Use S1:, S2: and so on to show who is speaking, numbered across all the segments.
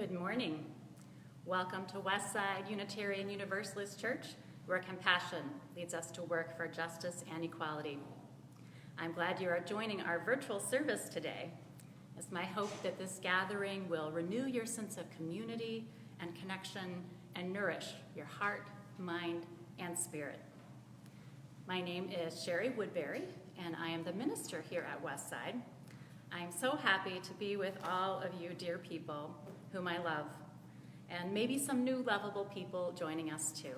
S1: Good morning. Welcome to Westside Unitarian Universalist Church, where compassion leads us to work for justice and equality. I'm glad you are joining our virtual service today. It's my hope that this gathering will renew your sense of community and connection and nourish your heart, mind, and spirit. My name is Sherry Woodbury, and I am the minister here at Westside. I'm so happy to be with all of you dear people whom I love, and maybe some new lovable people joining us too.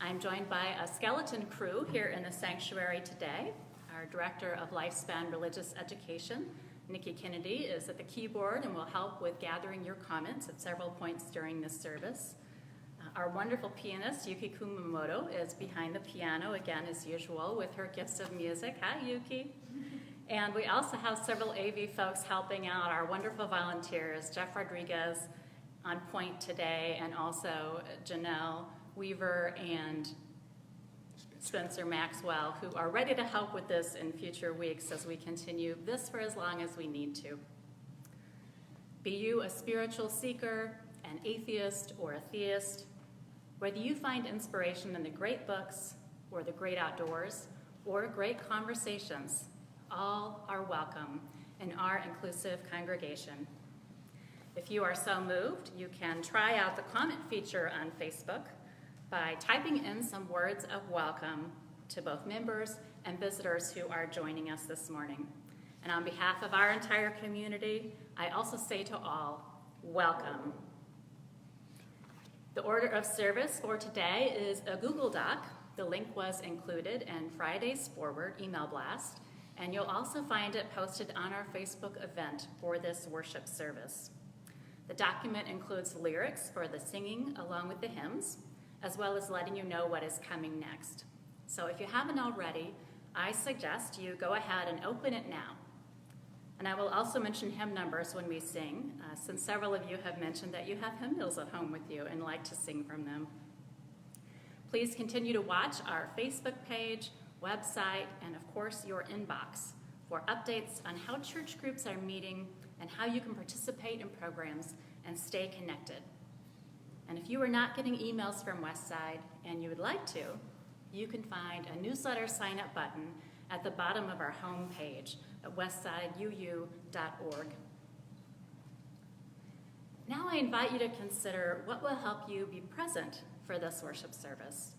S1: I'm joined by a skeleton crew here in the sanctuary today. Our Director of Lifespan Religious Education, Nikki Kennedy, is at the keyboard and will help with gathering your comments at several points during this service. Our wonderful pianist, Yuki Kumamoto, is behind the piano, again as usual, with her gifts of music. Hi, Yuki. And we also have several AV folks helping out, our wonderful volunteers, Jeff Rodriguez on point today, and also Janelle Weaver and Spencer Maxwell, who are ready to help with this in future weeks as we continue this for as long as we need to. Be you a spiritual seeker, an atheist, or a theist, whether you find inspiration in the great books or the great outdoors or great conversations, all are welcome in our inclusive congregation. If you are so moved, you can try out the comment feature on Facebook by typing in some words of welcome to both members and visitors who are joining us this morning. And on behalf of our entire community, I also say to all, welcome. The order of service for today is a Google Doc. The link was included in Friday's Forward email blast, and you'll also find it posted on our Facebook event for this worship service. The document includes lyrics for the singing along with the hymns, as well as letting you know what is coming next. So if you haven't already, I suggest you go ahead and open it now. And I will also mention hymn numbers when we sing, since several of you have mentioned that you have hymnals at home with you and like to sing from them. Please continue to watch our Facebook page, website, and of course your inbox for updates on how church groups are meeting and how you can participate in programs and stay connected. And if you are not getting emails from Westside and you would like to, you can find a newsletter sign-up button at the bottom of our home page at westsideuu.org. Now I invite you to consider what will help you be present for this worship service,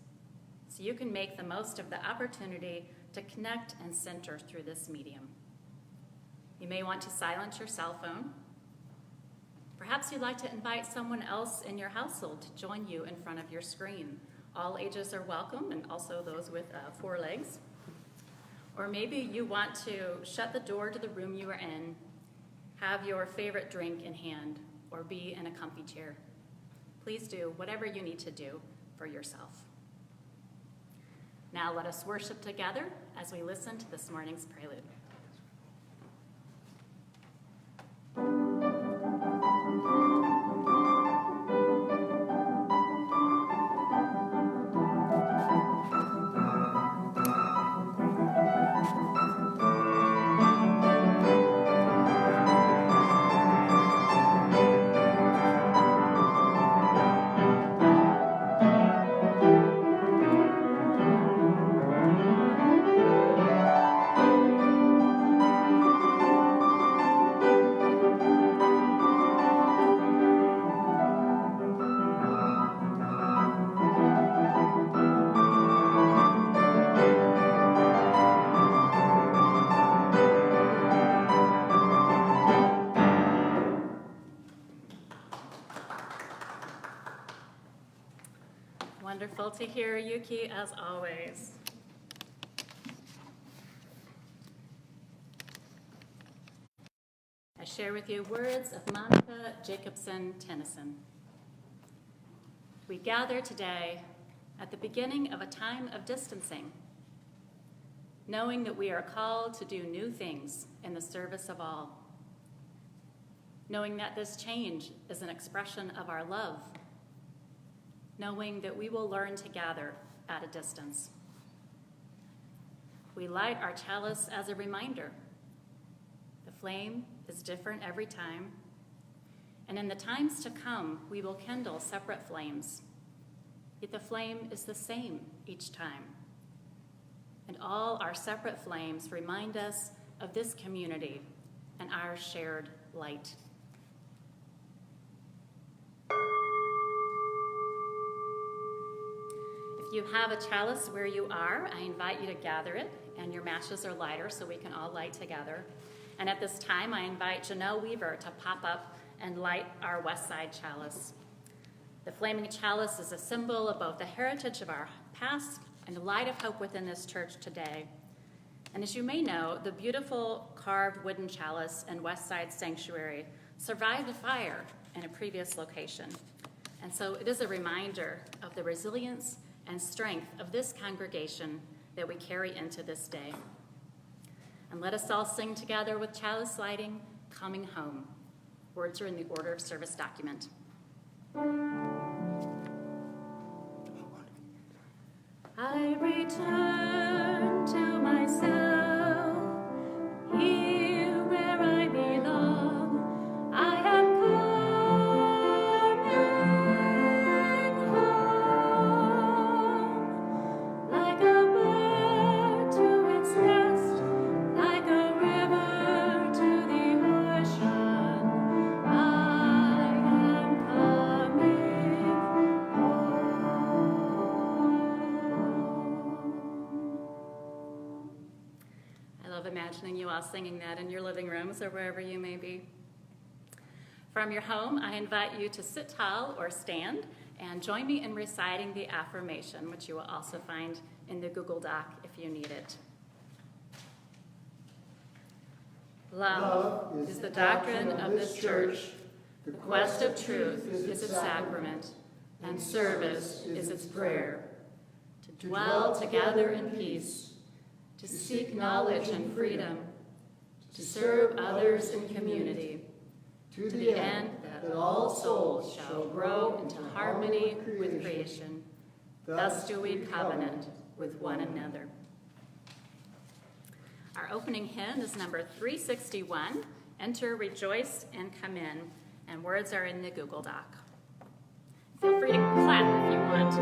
S1: so you can make the most of the opportunity to connect and center through this medium. You may want to silence your cell phone. Perhaps you'd like to invite someone else in your household to join you in front of your screen. All ages are welcome, and also those with 4 legs. Or maybe you want to shut the door to the room you are in, have your favorite drink in hand, or be in a comfy chair. Please do whatever you need to do for yourself. Now let us worship together as we listen to this morning's prelude. Wonderful to hear, Yuki, as always. I share with you words of Monica Jacobson Tennyson. We gather today at the beginning of a time of distancing, knowing that we are called to do new things in the service of all, knowing that this change is an expression of our love, knowing that we will learn to gather at a distance. We light our chalice as a reminder. The flame is different every time, and in the times to come, we will kindle separate flames. Yet the flame is the same each time. And all our separate flames remind us of this community and our shared light. If you have a chalice where you are, I invite you to gather it, and your matches are lighter so we can all light together. And at this time, I invite Janelle Weaver to pop up and light our Westside chalice. The flaming chalice is a symbol of both the heritage of our past and the light of hope within this church today. And as you may know, the beautiful carved wooden chalice in Westside Sanctuary survived a fire in a previous location. And so it is a reminder of the resilience and strength of this congregation that we carry into this day. And let us all sing together with chalice lighting, Coming Home. Words are in the order of service document. I return to myself, here where I belong. I am coming home, like a bird to its nest, like a river to the ocean. I am coming home. I love imagining you all singing that in your living rooms or wherever you may be. From your home, I invite you to sit tall or stand and join me in reciting the affirmation, which you will also find in the Google Doc if you need it. Love is the doctrine of this church. The quest of truth is its sacrament, and service is its prayer. To dwell together in peace, to seek knowledge and freedom, to serve others in community, to the end that all souls shall grow into harmony with creation. Thus do we covenant with one another. Our opening hymn is number 361, Enter, Rejoice, and Come In, and words are in the Google Doc. Feel free to clap if you want.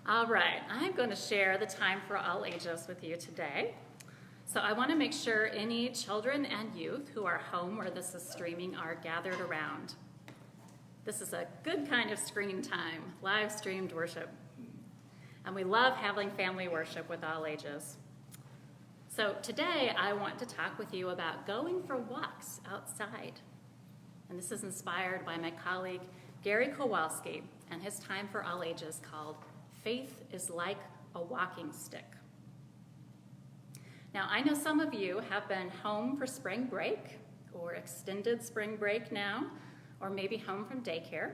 S1: All right, I'm going to share the time for all ages with you today. So I want to make sure any children and youth who are home where this is streaming are gathered around. This is a good kind of screen time, live streamed worship. And we love having family worship with all ages. So today I want to talk with you about going for walks outside. And this is inspired by my colleague Gary Kowalski and his Time for All Ages called Faith is Like a Walking Stick. Now, I know some of you have been home for spring break or extended spring break now, or maybe home from daycare.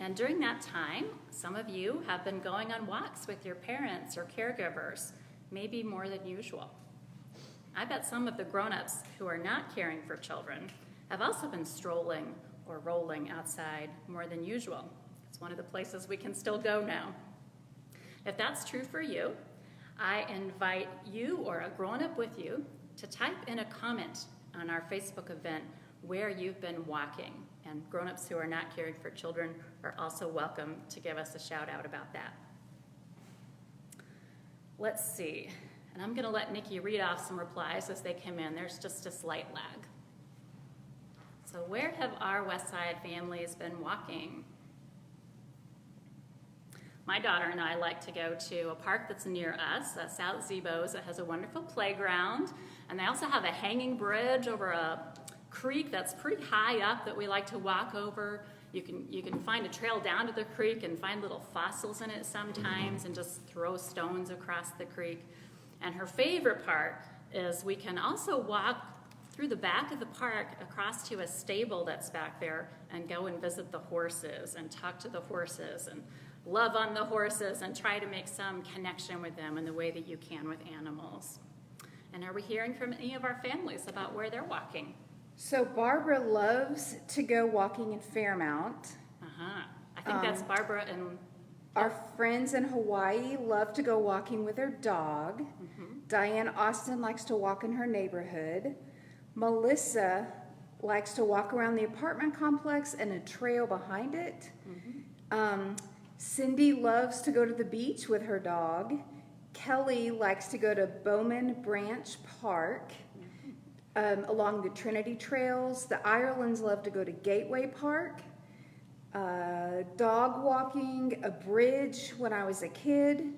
S1: And during that time, some of you have been going on walks with your parents or caregivers, maybe more than usual. I bet some of the grown-ups who are not caring for children have also been strolling or rolling outside more than usual, It's one of the places we can still go now. If that's true for you, I invite you or a grown-up with you to type in a comment on our Facebook event where you've been walking. And grown-ups who are not caring for children are also welcome to give us a shout out about that. Let's see. And I'm going to let Nikki read off some replies as they come in. There's just a slight lag. So where have our Westside families been walking? My daughter and I like to go to a park that's near us, South Zebos. It has a wonderful playground. And they also have a hanging bridge over a creek that's pretty high up that we like to walk over. You can find a trail down to the creek and find little fossils in it sometimes and just throw stones across the creek. And her favorite part is we can also walk through the back of the park across to a stable that's back there and go and visit the horses and talk to the horses and love on the horses and try to make some connection with them in the way that you can with animals. And are we hearing from any of our families about where they're walking?
S2: So Barbara loves to go walking in Fairmount.
S1: I think that's Barbara and...
S2: Our friends in Hawaii love to go walking with their dog. Diane Austin likes to walk in her neighborhood. Melissa likes to walk around the apartment complex and a trail behind it. Cindy loves to go to the beach with her dog. Kelly likes to go to Bowman Branch Park along the Trinity Trails. The Irelands love to go to Gateway Park. Dog walking, a bridge when I was a kid.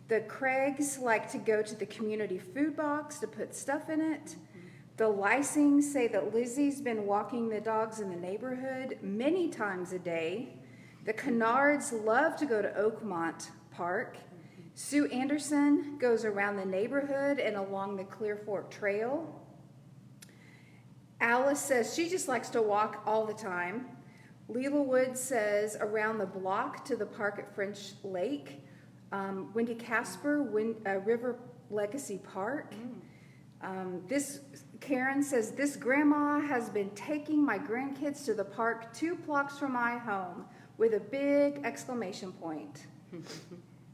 S2: The Craigs like to go to the community food box to put stuff in it. The Lysings say that Lizzie's been walking the dogs in the neighborhood many times a day. The Kennards love to go to Oakmont Park. Sue Anderson goes around the neighborhood and along the Clear Fork Trail. Alice says she just likes to walk all the time. Leela Wood says around the block to the park at French Lake. Wendy Casper, River Legacy Park. Karen says, this grandma has been taking my grandkids to the park 2 blocks from my home with a big exclamation point.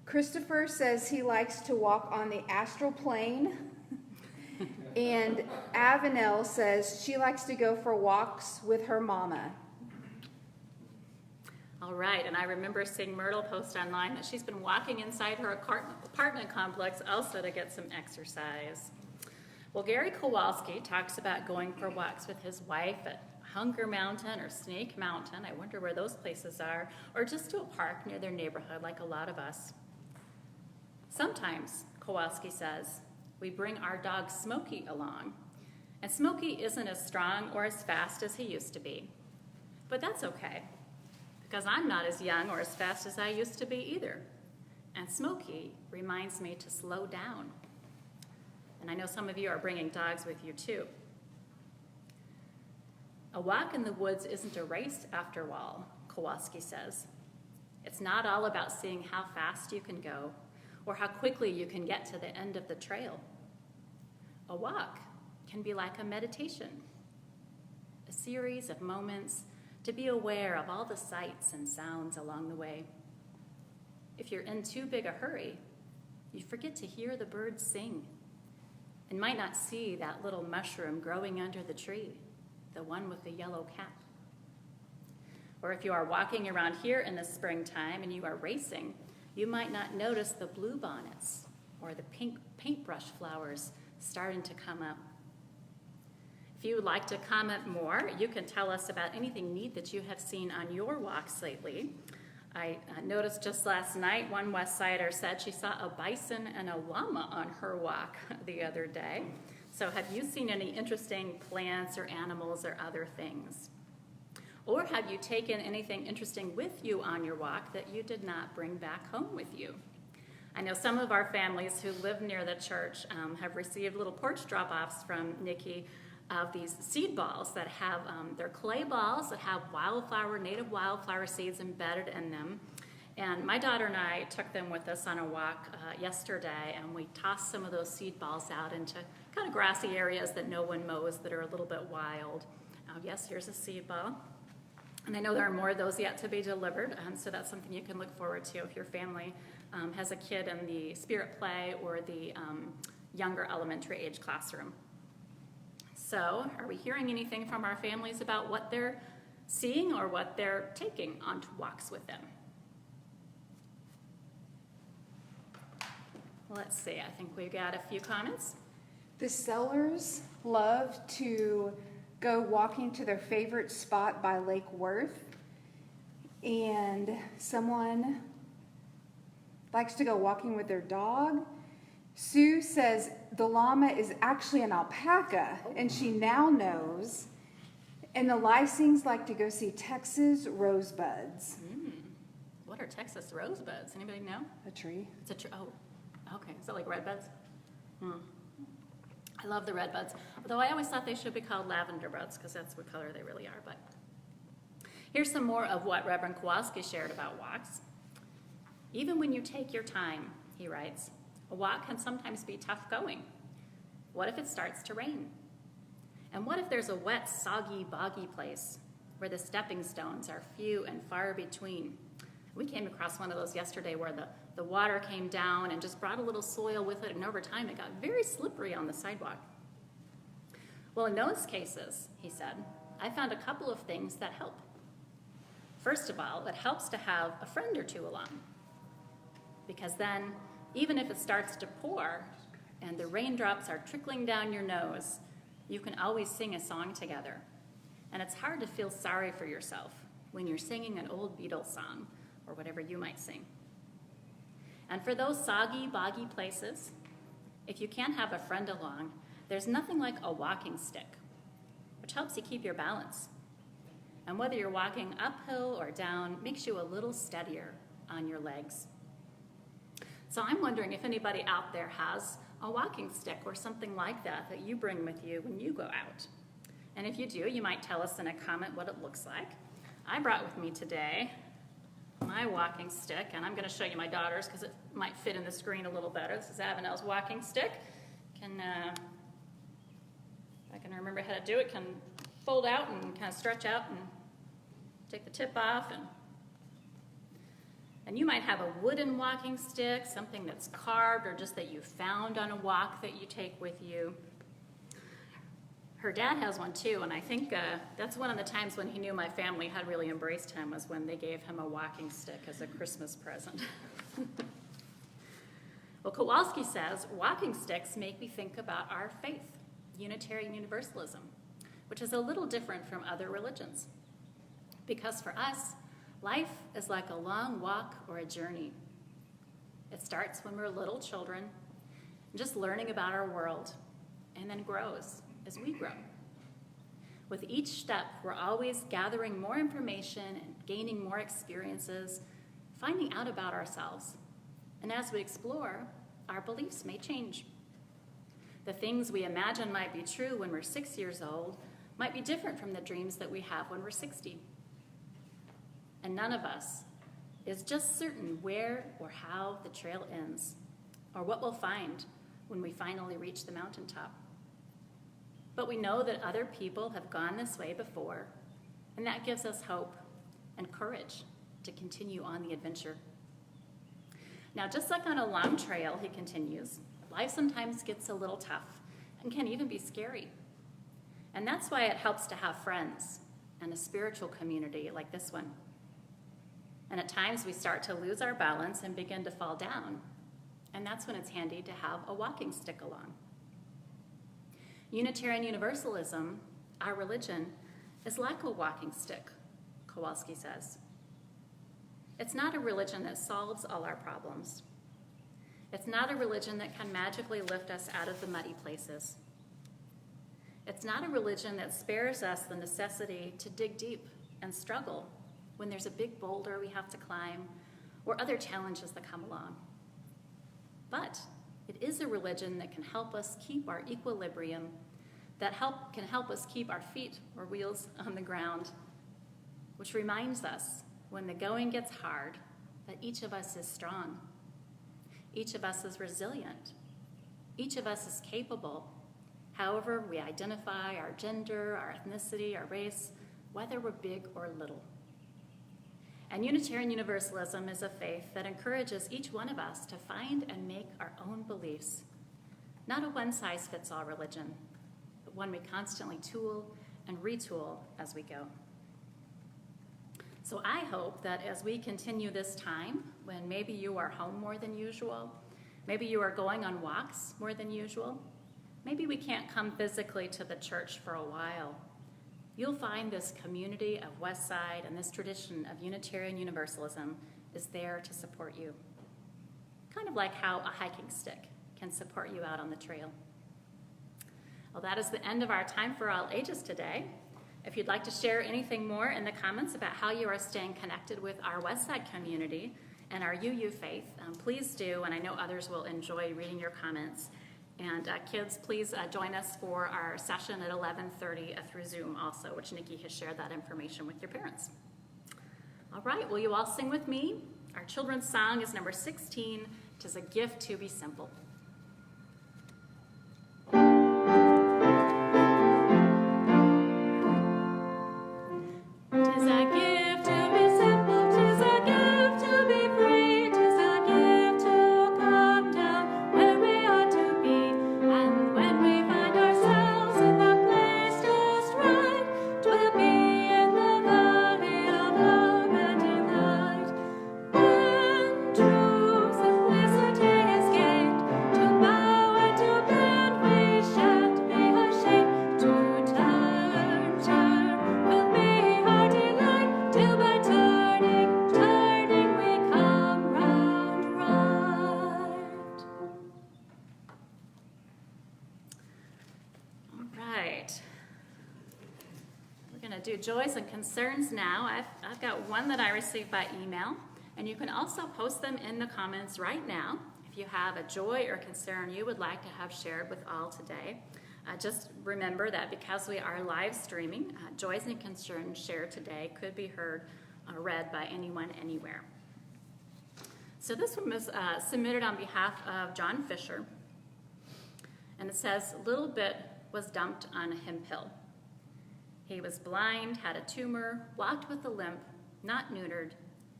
S2: Christopher says he likes to walk on the astral plane. And Avenel says she likes to go for walks with her mama.
S1: All right, and I remember seeing Myrtle post online that she's been walking inside her apartment complex also to get some exercise. Well, Gary Kowalski talks about going for walks with his wife at Hunger Mountain or Snake Mountain. I wonder where those places are, or just to a park near their neighborhood like a lot of us. Sometimes, Kowalski says, we bring our dog Smokey along. And Smokey isn't as strong or as fast as he used to be. But that's okay, because I'm not as young or as fast as I used to be either. And Smokey reminds me to slow down. And I know some of you are bringing dogs with you too. A walk in the woods isn't a race after all, Kowalski says. It's not all about seeing how fast you can go or how quickly you can get to the end of the trail. A walk can be like a meditation, a series of moments to be aware of all the sights and sounds along the way. If you're in too big a hurry, you forget to hear the birds sing and might not see that little mushroom growing under the tree, the one with the yellow cap. Or if you are walking around here in the springtime and you are racing, you might not notice the bluebonnets or the pink paintbrush flowers starting to come up. If you would like to comment more, you can tell us about anything neat that you have seen on your walks lately. I noticed just last night one Westsider said she saw a bison and a llama on her walk the other day. So have you seen any interesting plants or animals or other things? Or have you taken anything interesting with you on your walk that you did not bring back home with you? I know some of our families who live near the church have received little porch drop-offs from Nikki of these seed balls that have, they're clay balls that have native wildflower seeds embedded in them. And my daughter and I took them with us on a walk yesterday, and we tossed some of those seed balls out into kind of grassy areas that no one mows that are a little bit wild. Yes, here's a seed ball. And I know there are more of those yet to be delivered, so that's something you can look forward to if your family has a kid in the spirit play or the younger elementary age classroom. So, are we hearing anything from our families about what they're seeing or what they're taking onto walks with them? Let's see, I think we got a few comments.
S2: The Sellers love to go walking to their favorite spot by Lake Worth, and someone likes to go walking with their dog. Sue says the llama is actually an alpaca, and she now knows. And the Lysings like to go see Texas rosebuds.
S1: What are Texas rosebuds? Anybody know?
S2: A tree.
S1: It's a tree. Oh, okay. Is that like redbuds? I love the redbuds. Although I always thought they should be called lavender buds because that's what color they really are. But here's some more of what Reverend Kowalski shared about walks. Even when you take your time, he writes, a walk can sometimes be tough going. What if it starts to rain? And what if there's a wet, soggy, boggy place where the stepping stones are few and far between? We came across one of those yesterday where the water came down and just brought a little soil with it, and over time it got very slippery on the sidewalk. Well, in those cases, he said, I found a couple of things that help. First of all, it helps to have a friend or two along, because then, even if it starts to pour and the raindrops are trickling down your nose, you can always sing a song together. And it's hard to feel sorry for yourself when you're singing an old Beatles song or whatever you might sing. And for those soggy, boggy places, if you can't have a friend along, there's nothing like a walking stick, which helps you keep your balance. And whether you're walking uphill or down, makes you a little steadier on your legs. So I'm wondering if anybody out there has a walking stick or something like that that you bring with you when you go out. And if you do, you might tell us in a comment what it looks like. I brought with me today my walking stick, and I'm going to show you my daughter's because it might fit in the screen a little better. This is Avenel's walking stick. If I can remember how to do it, can fold out and kind of stretch out and take the tip off. And you might have a wooden walking stick, something that's carved or just that you found on a walk that you take with you. Her dad has one too, and I think that's one of the times when he knew my family had really embraced him was when they gave him a walking stick as a Christmas present. Well, Kowalski says, walking sticks make me think about our faith, Unitarian Universalism, which is a little different from other religions. Because for us, life is like a long walk or a journey. It starts when we're little children, just learning about our world, and then grows as we grow. With each step, we're always gathering more information and gaining more experiences, finding out about ourselves. And as we explore, our beliefs may change. The things we imagine might be true when we're 6 years old might be different from the dreams that we have when we're 60. And none of us is just certain where or how the trail ends, or what we'll find when we finally reach the mountaintop. But we know that other people have gone this way before, and that gives us hope and courage to continue on the adventure. Now, just like on a long trail, he continues, life sometimes gets a little tough and can even be scary. And that's why it helps to have friends and a spiritual community like this one. And at times we start to lose our balance and begin to fall down. And that's when it's handy to have a walking stick along. Unitarian Universalism, our religion, is like a walking stick, Kowalski says. It's not a religion that solves all our problems. It's not a religion that can magically lift us out of the muddy places. It's not a religion that spares us the necessity to dig deep and struggle when there's a big boulder we have to climb or other challenges that come along. But it is a religion that can help us keep our equilibrium, that can help us keep our feet or wheels on the ground, which reminds us when the going gets hard that each of us is strong. Each of us is resilient. Each of us is capable, however we identify our gender, our ethnicity, our race, whether we're big or little. And Unitarian Universalism is a faith that encourages each one of us to find and make our own beliefs. Not a one-size-fits-all religion, but one we constantly tool and retool as we go. So I hope that as we continue this time, when maybe you are home more than usual, maybe you are going on walks more than usual, maybe we can't come physically to the church for a while, you'll find this community of Westside and this tradition of Unitarian Universalism is there to support you. Kind of like how a hiking stick can support you out on the trail. Well, that is the end of our Time for All Ages today. If you'd like to share anything more in the comments about how you are staying connected with our Westside community and our UU faith, please do, and I know others will enjoy reading your comments. And kids, please join us for our session at 11:30 through Zoom also, which Nikki has shared that information with your parents. All right, will you all sing with me? Our children's song is number 16, "'Tis a Gift to Be Simple." Tis a gift to be simple, tis a gift to be free, tis a gift to come down where we ought to be. And when we find ourselves in the place just right, 'twill be in the valley of love and delight. When true simplicity is gained, to bow and to bend we shan't be ashamed. To turn will be our delight, till by turning we come round right. All right. We're going to do joys and concerns now. I've got one that I received by email, and you can also post them in the comments right now if you have a joy or concern you would like to have shared with all today. Just remember that because we are live streaming, joys and concerns shared today could be heard or read by anyone, anywhere. So this one was submitted on behalf of John Fisher, and it says, "Little bit was dumped on him pill. He was blind, had a tumor, walked with a limp, not neutered,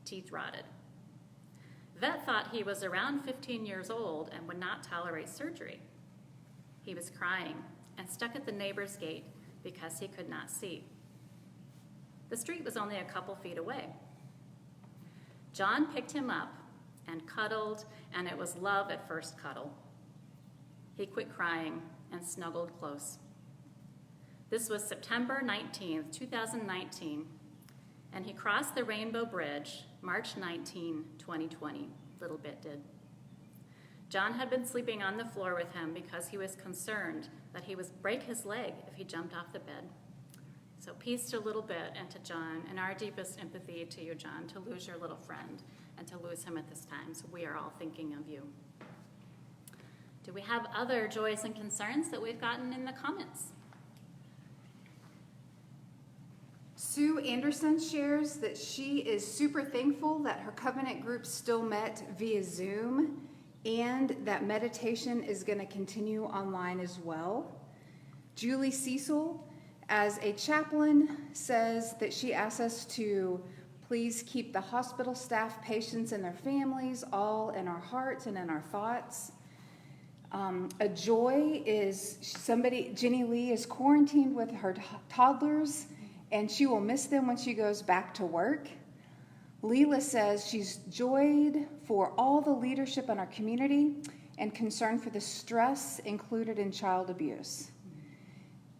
S1: teeth rotted. Vet thought he was around 15 years old and would not tolerate surgery. He was crying and stuck at the neighbor's gate because he could not see. The street was only a couple feet away. John picked him up and cuddled, and it was love at first cuddle. He quit crying and snuggled close. This was September 19th, 2019, and he crossed the Rainbow Bridge March 19, 2020. Little bit did. John had been sleeping on the floor with him because he was concerned that he would break his leg if he jumped off the bed. So peace to Little Bit and to John, and our deepest empathy to you, John, to lose your little friend and to lose him at this time. So we are all thinking of you. Do we have other joys and concerns that we've gotten in the comments?
S2: Sue Anderson shares that she is super thankful that her covenant group still met via Zoom and that meditation is going to continue online as well. Julie Cecil, as a chaplain, says that she asks us to please keep the hospital staff, patients, and their families all in our hearts and in our thoughts. A joy is Jenny Lee is quarantined with her toddlers, and she will miss them when she goes back to work. Leela says she's joyed for all the leadership in our community and concerned for the stress included in child abuse.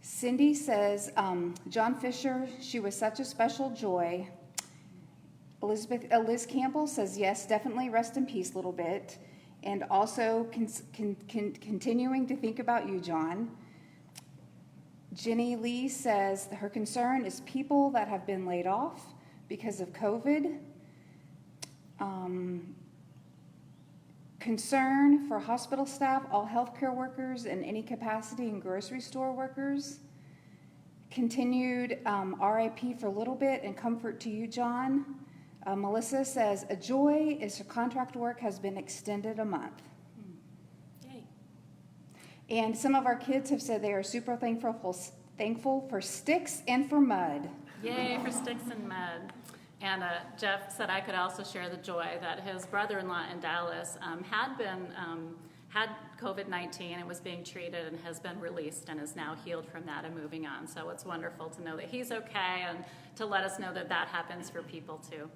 S2: Cindy says, John Fisher, she was such a special joy. Liz Campbell says, yes, definitely rest in peace, Little Bit. And also continuing to think about you, John. Jenny Lee says her concern is people that have been laid off because of COVID. Concern for hospital staff, all healthcare workers, and any capacity and grocery store workers. Continued RIP for Little Bit and comfort to you, John. Melissa says, a joy is her contract work has been extended a month.
S1: Yay.
S2: And some of our kids have said they are super thankful for sticks and for mud.
S1: Yay for sticks and mud. And Jeff said I could also share the joy that his brother-in-law in Dallas had COVID-19 and was being treated and has been released and is now healed from that and moving on. So it's wonderful to know that he's okay and to let us know that that happens for people too.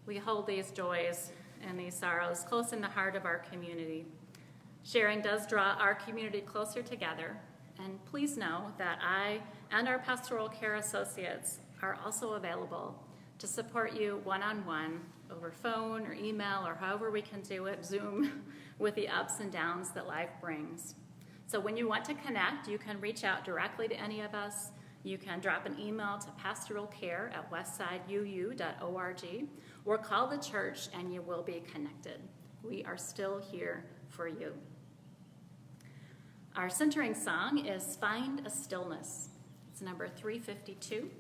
S1: We hold these joys and these sorrows close in the heart of our community. Sharing does draw our community closer together, and please know that I and our pastoral care associates are also available to support you one-on-one over phone or email or however we can do it, Zoom, with the ups and downs that life brings. So when you want to connect, you can reach out directly to any of us. You can drop an email to pastoralcare@westsideu.org or call the church and you will be connected. We are still here for you. Our centering song is Find a Stillness. It's number 352.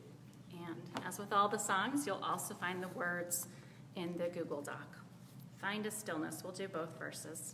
S1: And as with all the songs, you'll also find the words in the Google Doc. Find a Stillness. We'll do both verses.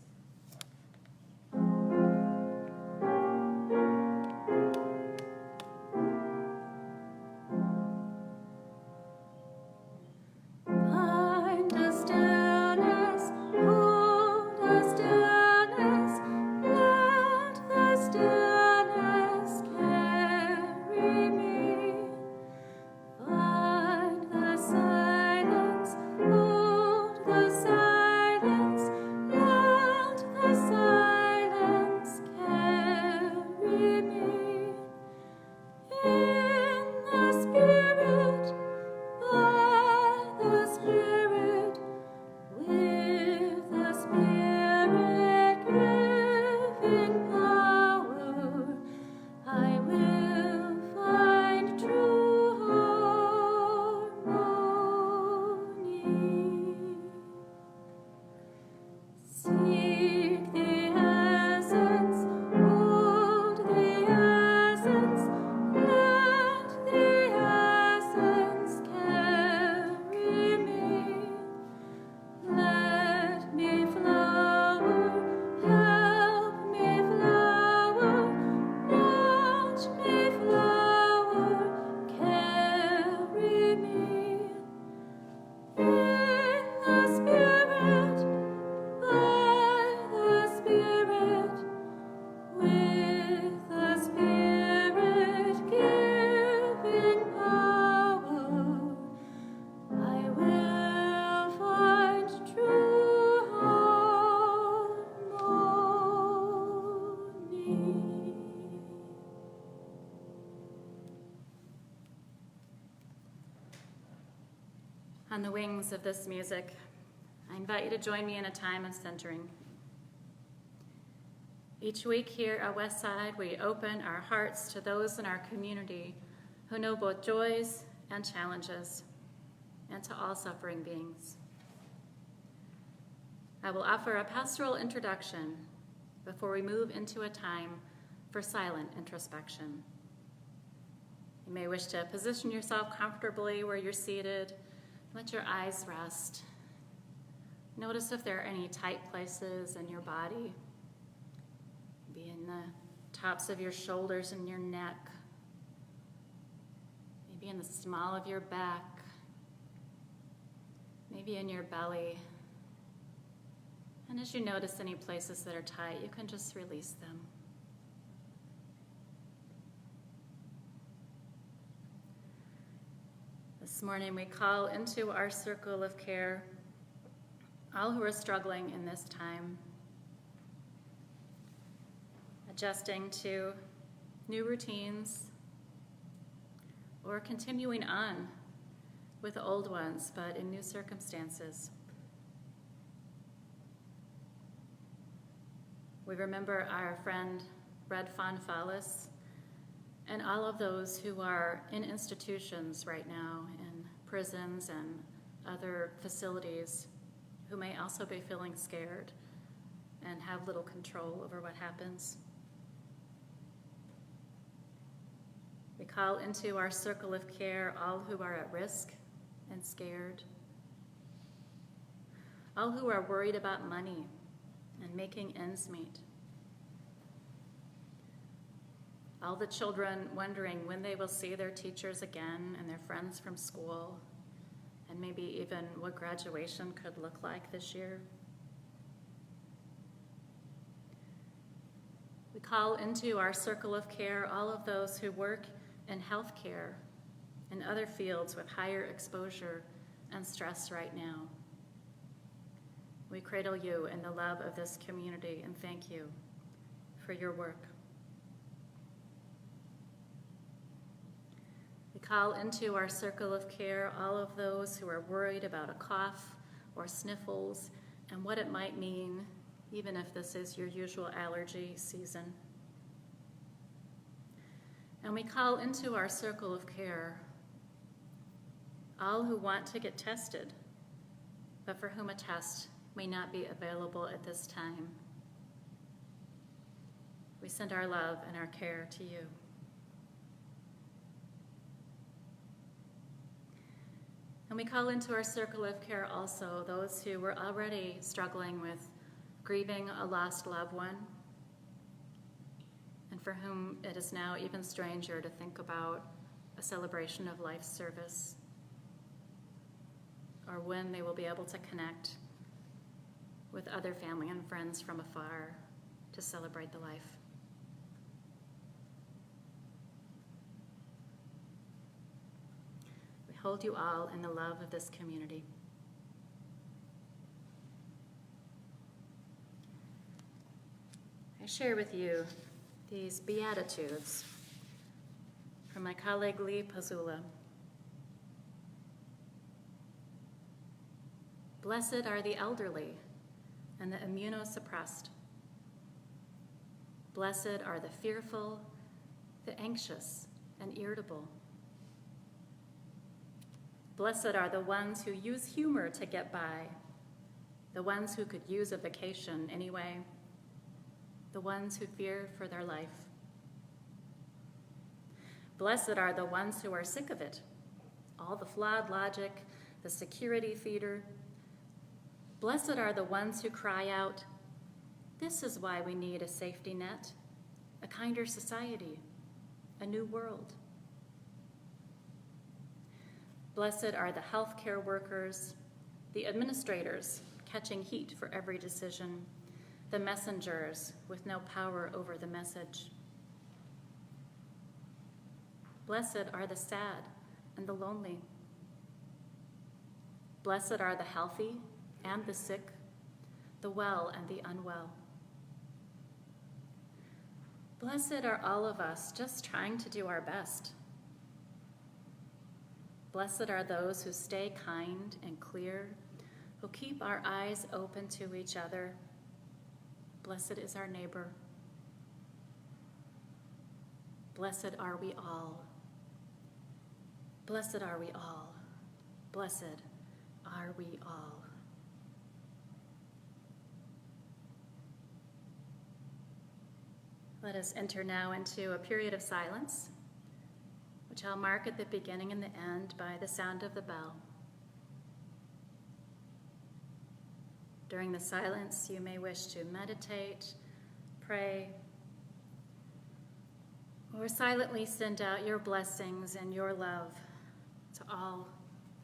S1: On the wings of this music, I invite you to join me in a time of centering. Each week here at Westside, we open our hearts to those in our community who know both joys and challenges, and to all suffering beings. I will offer a pastoral introduction before we move into a time for silent introspection. You may wish to position yourself comfortably where you're seated. Let your eyes rest. Notice if there are any tight places in your body, maybe in the tops of your shoulders and your neck, maybe in the small of your back, maybe in your belly. And as you notice any places that are tight, you can just release them. This morning we call into our circle of care all who are struggling in this time, adjusting to new routines or continuing on with old ones, but in new circumstances. We remember our friend Red Fonfalis and all of those who are in institutions right now, in prisons and other facilities, who may also be feeling scared and have little control over what happens. We call into our circle of care all who are at risk and scared, all who are worried about money and making ends meet, all the children wondering when they will see their teachers again and their friends from school, and maybe even what graduation could look like this year. We call into our circle of care all of those who work in healthcare and other fields with higher exposure and stress right now. We cradle you in the love of this community and thank you for your work. We call into our circle of care all of those who are worried about a cough or sniffles and what it might mean, even if this is your usual allergy season. And we call into our circle of care all who want to get tested, but for whom a test may not be available at this time. We send our love and our care to you. And we call into our circle of care also those who were already struggling with grieving a lost loved one, and for whom it is now even stranger to think about a celebration of life service, or when they will be able to connect with other family and friends from afar to celebrate the life. We hold you all in the love of this community. I share with you these Beatitudes from my colleague Lee Pazula. Blessed are the elderly and the immunosuppressed. Blessed are the fearful, the anxious, and irritable. Blessed are the ones who use humor to get by, the ones who could use a vacation anyway, the ones who fear for their life. Blessed are the ones who are sick of it, all the flawed logic, the security theater. Blessed are the ones who cry out, "This is why we need a safety net, a kinder society, a new world." Blessed are the healthcare workers, the administrators catching heat for every decision, the messengers with no power over the message. Blessed are the sad and the lonely. Blessed are the healthy and the sick, the well and the unwell. Blessed are all of us just trying to do our best. Blessed are those who stay kind and clear, who keep our eyes open to each other. Blessed is our neighbor. Blessed are we all. Blessed are we all. Blessed are we all. Let us enter now into a period of silence, which I'll mark at the beginning and the end by the sound of the bell. During the silence, you may wish to meditate, pray, or silently send out your blessings and your love to all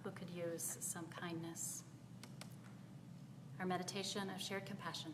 S1: who could use some kindness. Our meditation of shared compassion.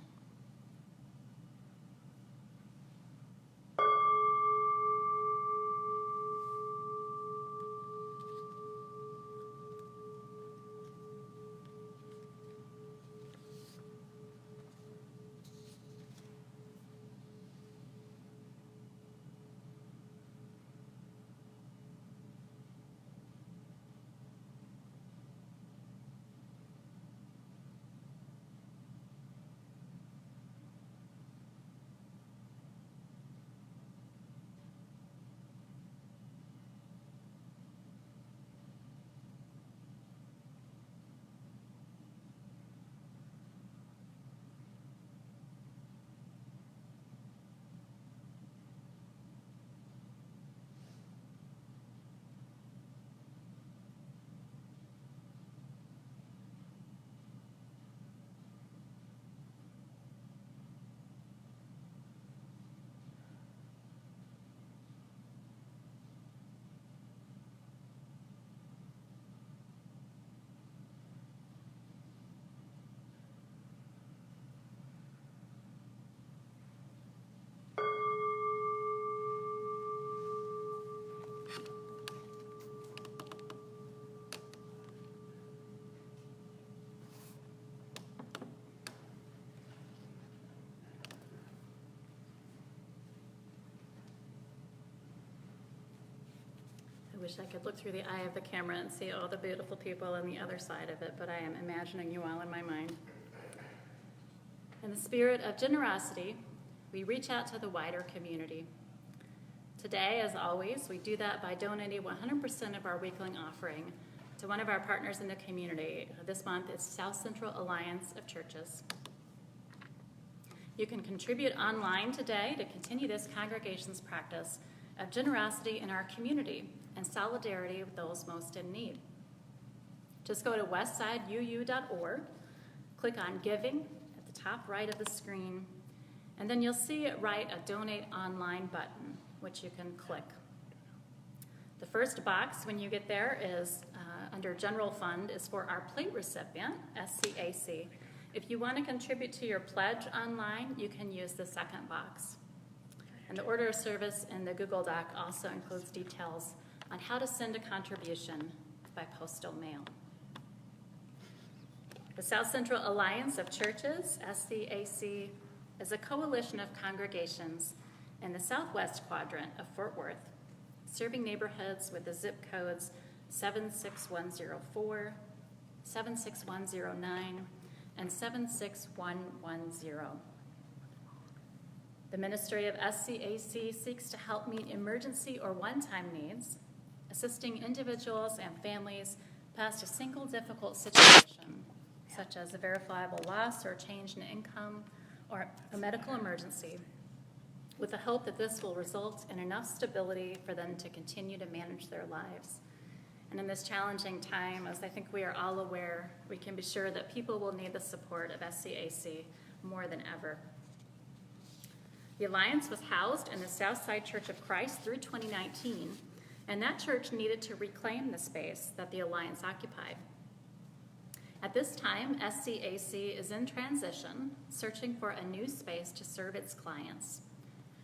S1: wish I could look through the eye of the camera and see all the beautiful people on the other side of it, but I am imagining you all in my mind. In the spirit of generosity, we reach out to the wider community. Today, as always, we do that by donating 100% of our weekly offering to one of our partners in the community. This month, it's South Central Alliance of Churches. You can contribute online today to continue this congregation's practice of generosity in our community and solidarity with those most in need. Just go to westsideu.org, click on Giving at the top right of the screen, and then you'll see it write a Donate Online button, which you can click. The first box when you get there is under General Fund is for our plate recipient, SCAC. If you want to contribute to your pledge online, you can use the second box. And the order of service in the Google Doc also includes details on how to send a contribution by postal mail. The South Central Alliance of Churches, SCAC, is a coalition of congregations in the southwest quadrant of Fort Worth, serving neighborhoods with the zip codes 76104, 76109, and 76110. The ministry of SCAC seeks to help meet emergency or one-time needs, assisting individuals and families past a single difficult situation, such as a verifiable loss or change in income or a medical emergency, with the hope that this will result in enough stability for them to continue to manage their lives. And in this challenging time, as I think we are all aware, we can be sure that people will need the support of SCAC more than ever. The Alliance was housed in the Southside Church of Christ through 2019, and that church needed to reclaim the space that the Alliance occupied. At this time, SCAC is in transition, searching for a new space to serve its clients.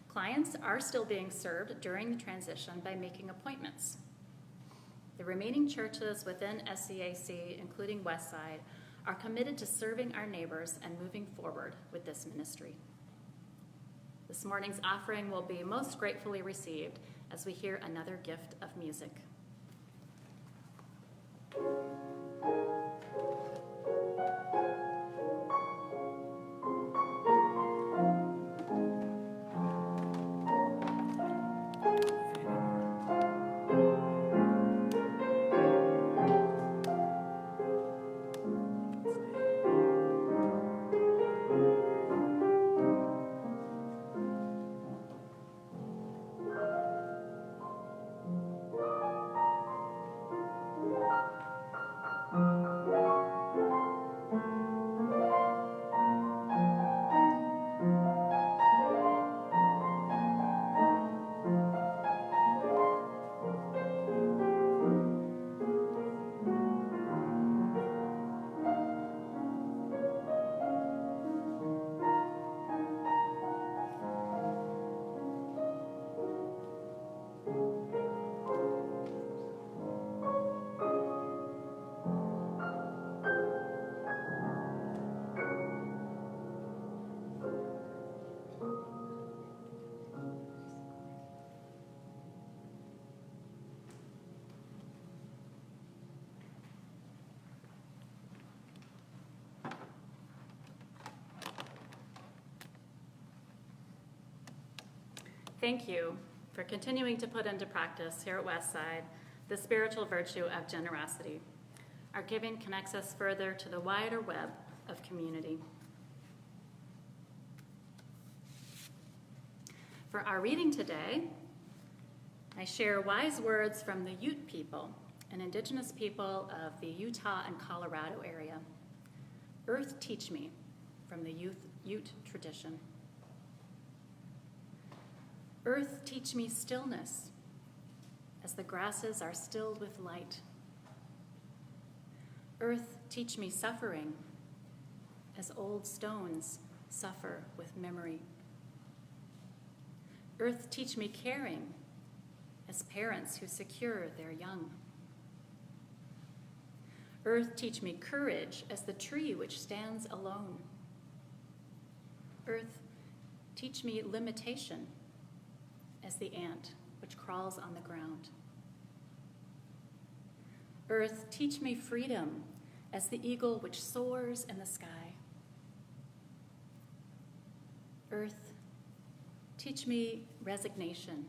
S1: Clients are still being served during the transition by making appointments. The remaining churches within SCAC, including Westside, are committed to serving our neighbors and moving forward with this ministry. This morning's offering will be most gratefully received as we hear another gift of music. Thank you for continuing to put into practice here at Westside the spiritual virtue of generosity. Our giving connects us further to the wider web of community. For our reading today, I share wise words from the Ute people, an indigenous people of the Utah and Colorado area. Earth teach me, from the Ute tradition. Earth, teach me stillness, as the grasses are stilled with light. Earth, teach me suffering, as old stones suffer with memory. Earth, teach me caring, as parents who secure their young. Earth, teach me courage, as the tree which stands alone. Earth, teach me limitation, as the ant which crawls on the ground. Earth, teach me freedom as the eagle which soars in the sky. Earth, teach me resignation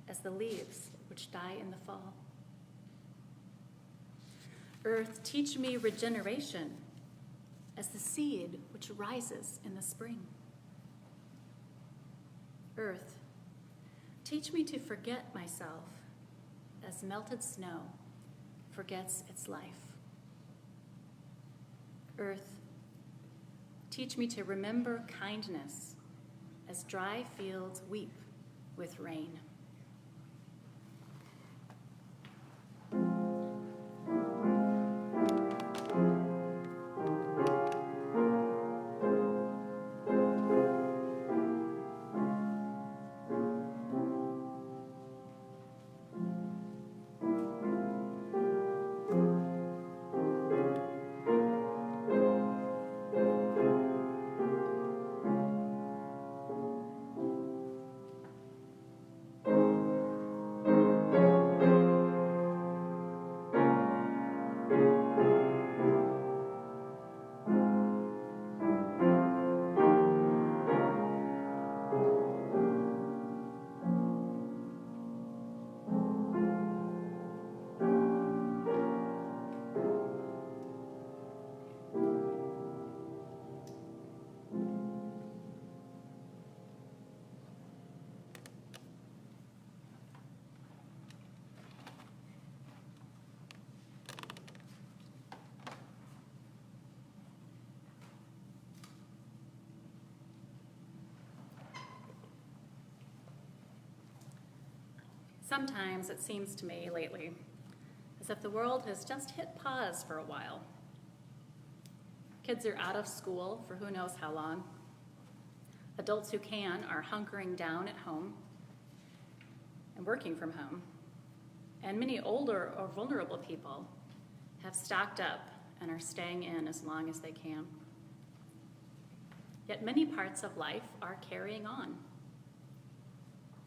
S1: as the leaves which die in the fall. Earth, teach me regeneration as the seed which rises in the spring. Earth, teach me to forget myself as melted snow forgets its life. Earth, teach me to remember kindness as dry fields weep with rain. Sometimes it seems to me lately as if the world has just hit pause for a while. Kids are out of school for who knows how long. Adults who can are hunkering down at home and working from home. And many older or vulnerable people have stocked up and are staying in as long as they can. Yet many parts of life are carrying on.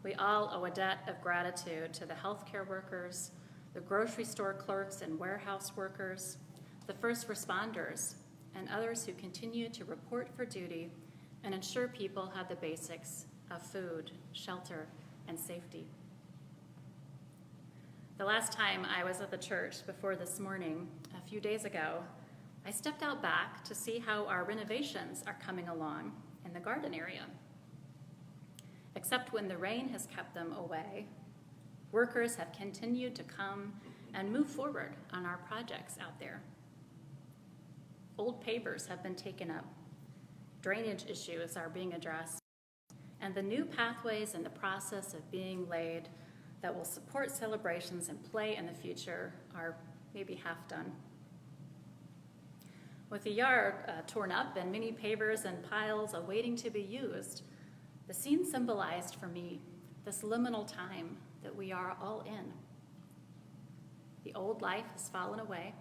S1: We all owe a debt of gratitude to the healthcare workers, the grocery store clerks and warehouse workers, the first responders, and others who continue to report for duty and ensure people have the basics of food, shelter, and safety. The last time I was at the church before this morning, a few days ago, I stepped out back to see how our renovations are coming along in the garden area. Except when the rain has kept them away, workers have continued to come and move forward on our projects out there. Old pavers have been taken up, drainage issues are being addressed, and the new pathways in the process of being laid that will support celebrations and play in the future are maybe half done. With the yard torn up and many pavers and piles awaiting to be used, the scene symbolized for me this liminal time that we are all in. The old life has fallen away,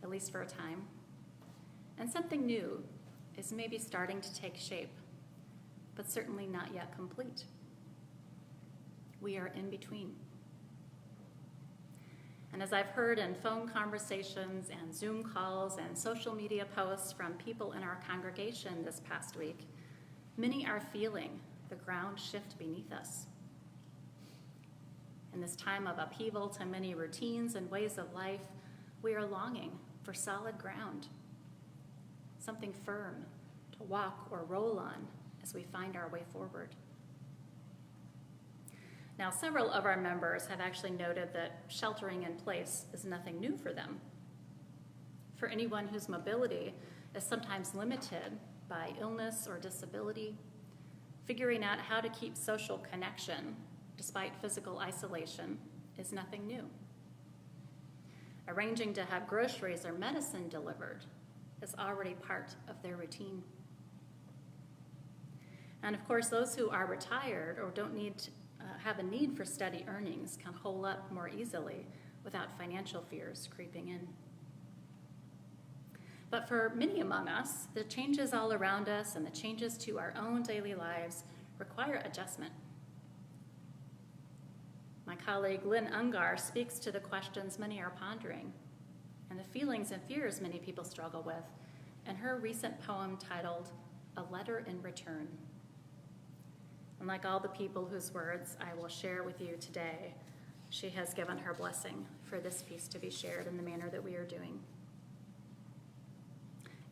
S1: at least for a time, and something new is maybe starting to take shape, but certainly not yet complete. We are in between. And as I've heard in phone conversations and Zoom calls and social media posts from people in our congregation this past week, many are feeling the ground shift beneath us. In this time of upheaval to many routines and ways of life, we are longing for solid ground, something firm to walk or roll on as we find our way forward. Now, several of our members have actually noted that sheltering in place is nothing new for them. For anyone whose mobility is sometimes limited by illness or disability, figuring out how to keep social connection despite physical isolation is nothing new. Arranging to have groceries or medicine delivered is already part of their routine. And of course, those who are retired or don't have a need for steady earnings can hole up more easily without financial fears creeping in. But for many among us, the changes all around us and the changes to our own daily lives require adjustment. My colleague Lynn Ungar speaks to the questions many are pondering and the feelings and fears many people struggle with in her recent poem titled A Letter in Return. And like all the people whose words I will share with you today, she has given her blessing for this piece to be shared in the manner that we are doing.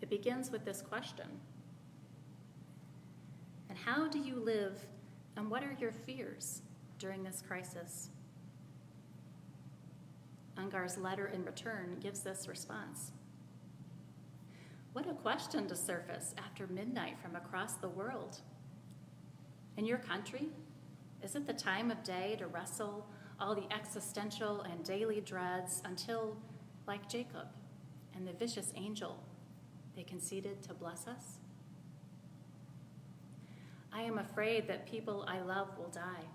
S1: It begins with this question: and how do you live, and what are your fears during this crisis? Ungar's letter in return gives this response. What a question to surface after midnight from across the world. In your country, is it the time of day to wrestle all the existential and daily dreads until, like Jacob and the vicious angel, they conceded to bless us? I am afraid that people I love will die.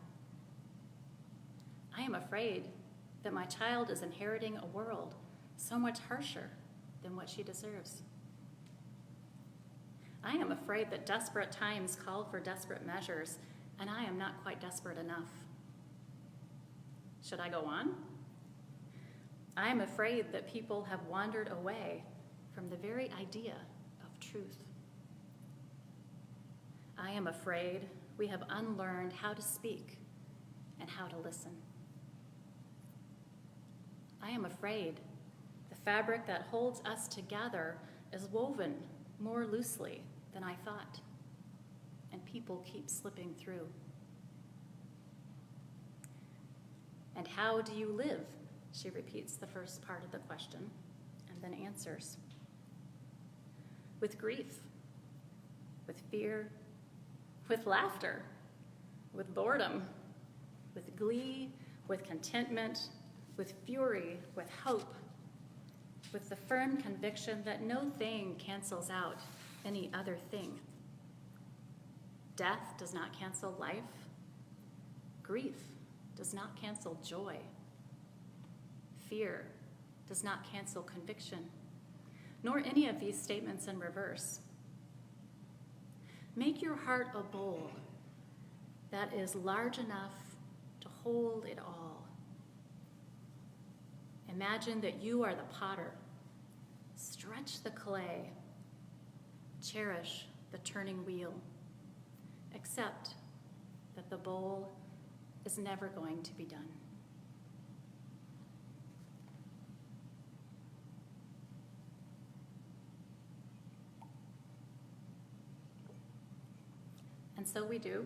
S1: I am afraid that my child is inheriting a world so much harsher than what she deserves. I am afraid that desperate times call for desperate measures, and I am not quite desperate enough. Should I go on? I am afraid that people have wandered away from the very idea of truth. I am afraid we have unlearned how to speak and how to listen. I am afraid the fabric that holds us together is woven more loosely than I thought, and people keep slipping through. And how do you live? She repeats the first part of the question and then answers. With grief, with fear, with laughter, with boredom, with glee, with contentment, with fury, with hope, with the firm conviction that no thing cancels out any other thing. Death does not cancel life. Grief does not cancel joy. Fear does not cancel conviction, nor any of these statements in reverse. Make your heart a bowl that is large enough to hold it all. Imagine that you are the potter. Stretch the clay. Cherish the turning wheel. Accept that the bowl is never going to be done. And so we do.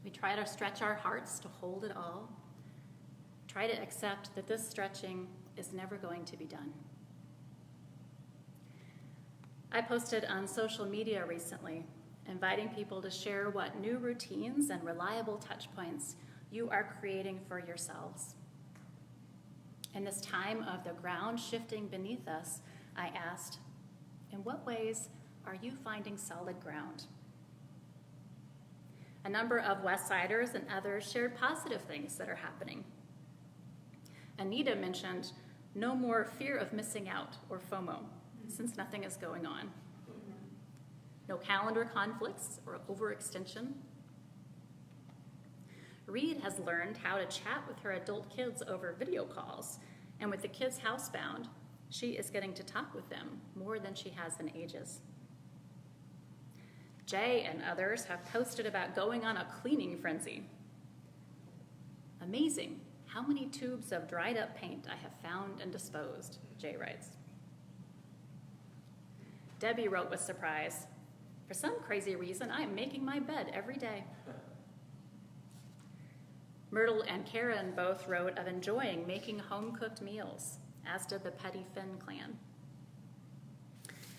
S1: We try to stretch our hearts to hold it all. Try to accept that this stretching is never going to be done. I posted on social media recently, inviting people to share what new routines and reliable touch points you are creating for yourselves. In this time of the ground shifting beneath us, I asked, in what ways are you finding solid ground? A number of Westsiders and others shared positive things that are happening. Anita mentioned no more fear of missing out or FOMO, since nothing is going on. No calendar conflicts or overextension. Reed has learned how to chat with her adult kids over video calls, and with the kids housebound, she is getting to talk with them more than she has in ages. Jay and others have posted about going on a cleaning frenzy. Amazing how many tubes of dried up paint I have found and disposed, Jay writes. Debbie wrote with surprise, for some crazy reason, I am making my bed every day. Myrtle and Karen both wrote of enjoying making home-cooked meals, as did the Petty Finn clan.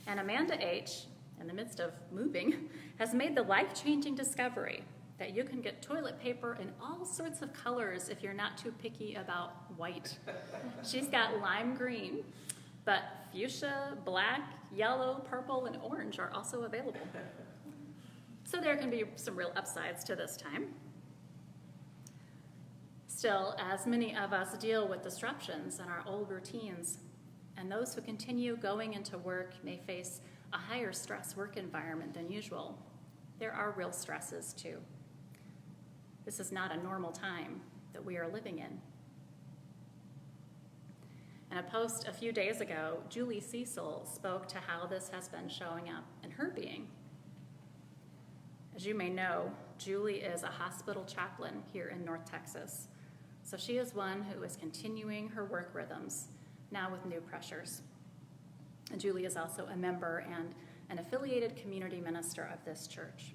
S1: And Amanda H., in the midst of moving, has made the life-changing discovery that you can get toilet paper in all sorts of colors if you're not too picky about white. She's got lime green, but fuchsia, black, yellow, purple, and orange are also available. So there can be some real upsides to this time. Still, as many of us deal with disruptions in our old routines, and those who continue going into work may face a higher stress work environment than usual, there are real stresses too. This is not a normal time, that we are living in. In a post a few days ago, Julie Cecil spoke to how this has been showing up in her being. As you may know, Julie is a hospital chaplain here in North Texas, so she is one who is continuing her work rhythms, now with new pressures. And Julie is also a member and an affiliated community minister of this church.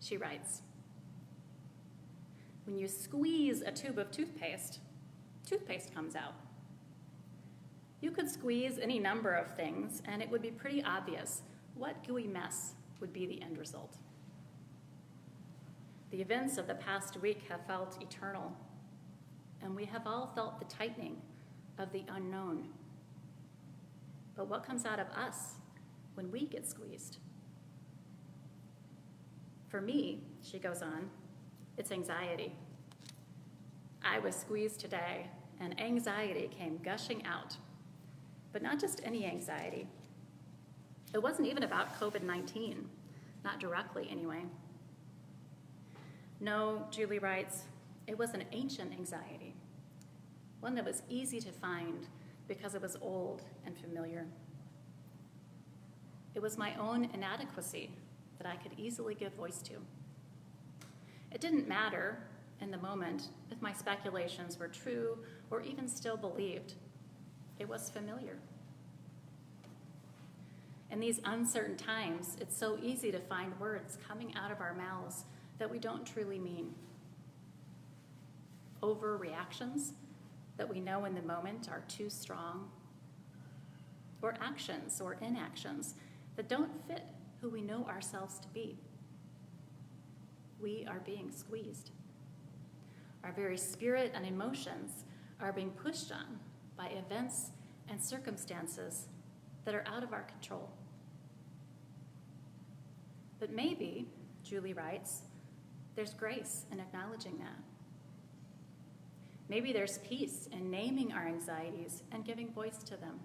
S1: She writes, "When you squeeze a tube of toothpaste comes out. You could squeeze any number of things, and it would be pretty obvious what gooey mess would be the end result. The events of the past week have felt eternal, and we have all felt the tightening of the unknown. But what comes out of us when we get squeezed? For me," she goes on, "it's anxiety. I was squeezed today, and anxiety came gushing out. But not just any anxiety. It wasn't even about COVID-19, not directly anyway. No," Julie writes, "it was an ancient anxiety, one that was easy to find because it was old and familiar. It was my own inadequacy that I could easily give voice to. It didn't matter in the moment if my speculations were true or even still believed. It was familiar. In these uncertain times, it's so easy to find words coming out of our mouths that we don't truly mean. Overreactions that we know in the moment are too strong, or actions or inactions that don't fit who we know ourselves to be. We are being squeezed. Our very spirit and emotions are being pushed on by events and circumstances that are out of our control. But maybe," Julie writes, "there's grace in acknowledging that. Maybe there's peace in naming our anxieties and giving voice to them.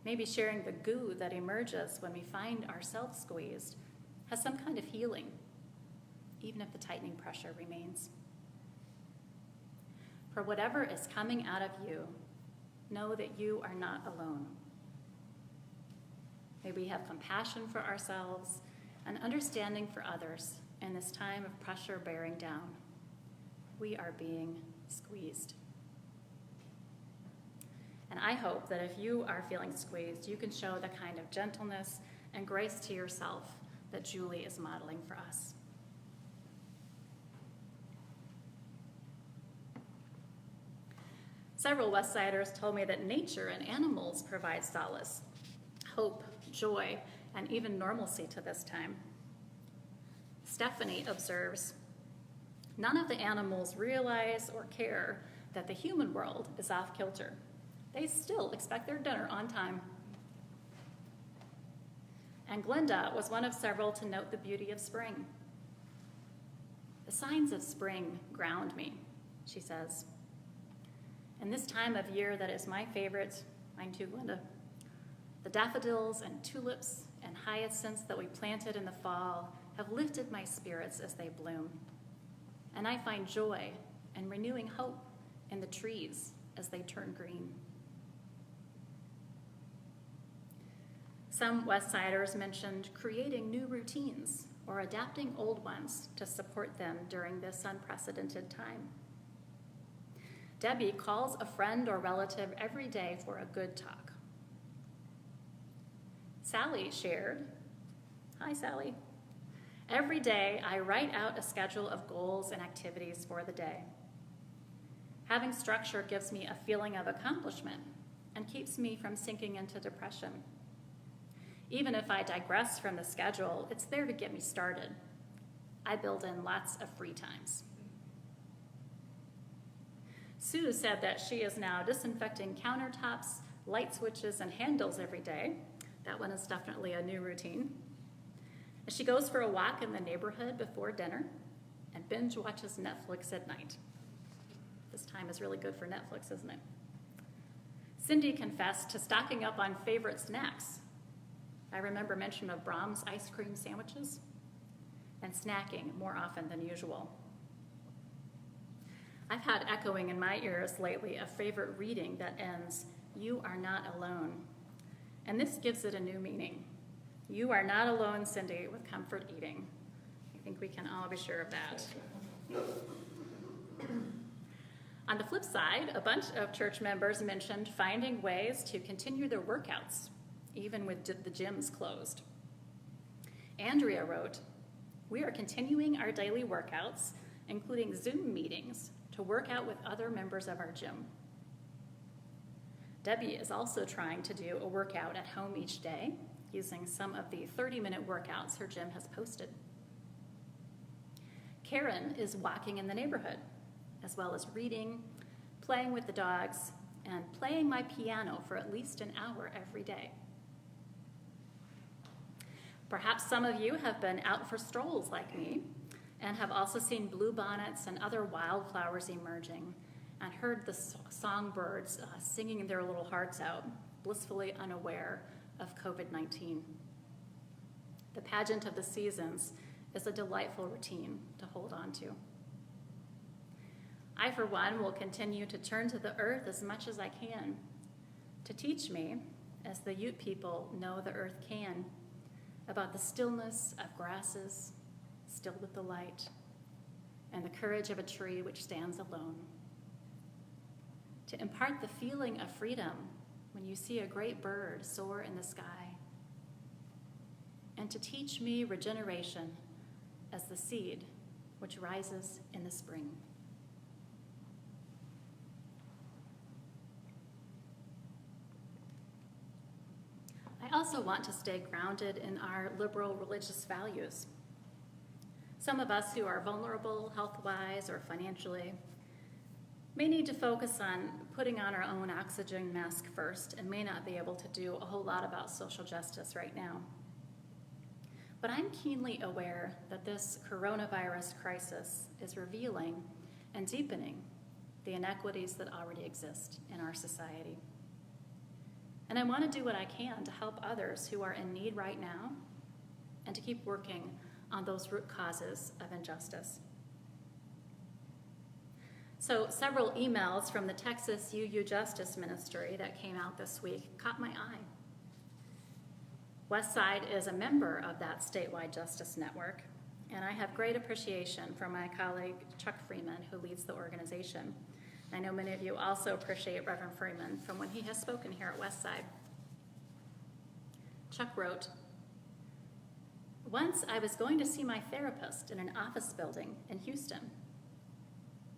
S1: Maybe sharing the goo that emerges when we find ourselves squeezed has some kind of healing, even if the tightening pressure remains. For whatever is coming out of you, know that you are not alone. May we have compassion for ourselves and understanding for others in this time of pressure bearing down. We are being squeezed." And I hope that if you are feeling squeezed, you can show the kind of gentleness and grace to yourself that Julie is modeling for us. Several Westsiders told me that nature and animals provide solace, hope, joy, and even normalcy to this time. Stephanie observes, "None of the animals realize or care that the human world is off kilter. They still expect their dinner on time." And Glenda was one of several to note the beauty of spring. "The signs of spring ground me," she says. "In this time of year that is my favorite, mine too, Glenda, the daffodils and tulips and hyacinths that we planted in the fall have lifted my spirits as they bloom. And I find joy and renewing hope in the trees as they turn green." Some Westsiders mentioned creating new routines or adapting old ones to support them during this unprecedented time. Debbie calls a friend or relative every day for a good talk. Sally shared, "Hi, Sally. Every day I write out a schedule of goals and activities for the day. Having structure gives me a feeling of accomplishment and keeps me from sinking into depression. Even if I digress from the schedule, it's there to get me started. I build in lots of free times." Sue said that she is now disinfecting countertops, light switches, and handles every day. That one is definitely a new routine. And she goes for a walk in the neighborhood before dinner and binge watches Netflix at night. This time is really good for Netflix, isn't it? Cindy confessed to stocking up on favorite snacks. I remember mention of Brahms ice cream sandwiches and snacking more often than usual. I've had echoing in my ears lately a favorite reading that ends, "You are not alone." And this gives it a new meaning. You are not alone, Cindy, with comfort eating. I think we can all be sure of that. On the flip side, a bunch of church members mentioned finding ways to continue their workouts, even with the gyms closed. Andrea wrote, "We are continuing our daily workouts, including Zoom meetings, to work out with other members of our gym." Debbie is also trying to do a workout at home each day, using some of the 30-minute workouts her gym has posted. Karen is walking in the neighborhood, as well as reading, playing with the dogs, and playing my piano for at least an hour every day. Perhaps some of you have been out for strolls like me and have also seen bluebonnets and other wildflowers emerging and heard the songbirds singing their little hearts out, blissfully unaware of COVID-19. The pageant of the seasons is a delightful routine to hold on to. I, for one, will continue to turn to the earth as much as I can to teach me, as the Ute people know the earth can, about the stillness of grasses stilled with the light and the courage of a tree which stands alone. To impart the feeling of freedom when you see a great bird soar in the sky. And to teach me regeneration as the seed which rises in the spring. I also want to stay grounded in our liberal religious values. Some of us who are vulnerable health-wise or financially may need to focus on putting on our own oxygen mask first and may not be able to do a whole lot about social justice right now. But I'm keenly aware that this coronavirus crisis is revealing and deepening the inequities that already exist in our society. And I want to do what I can to help others who are in need right now and to keep working on those root causes of injustice. So several emails from the Texas UU Justice Ministry that came out this week caught my eye. Westside is a member of that statewide justice network, and I have great appreciation for my colleague Chuck Freeman, who leads the organization. I know many of you also appreciate Reverend Freeman from when he has spoken here at Westside. Chuck wrote, "Once I was going to see my therapist in an office building in Houston.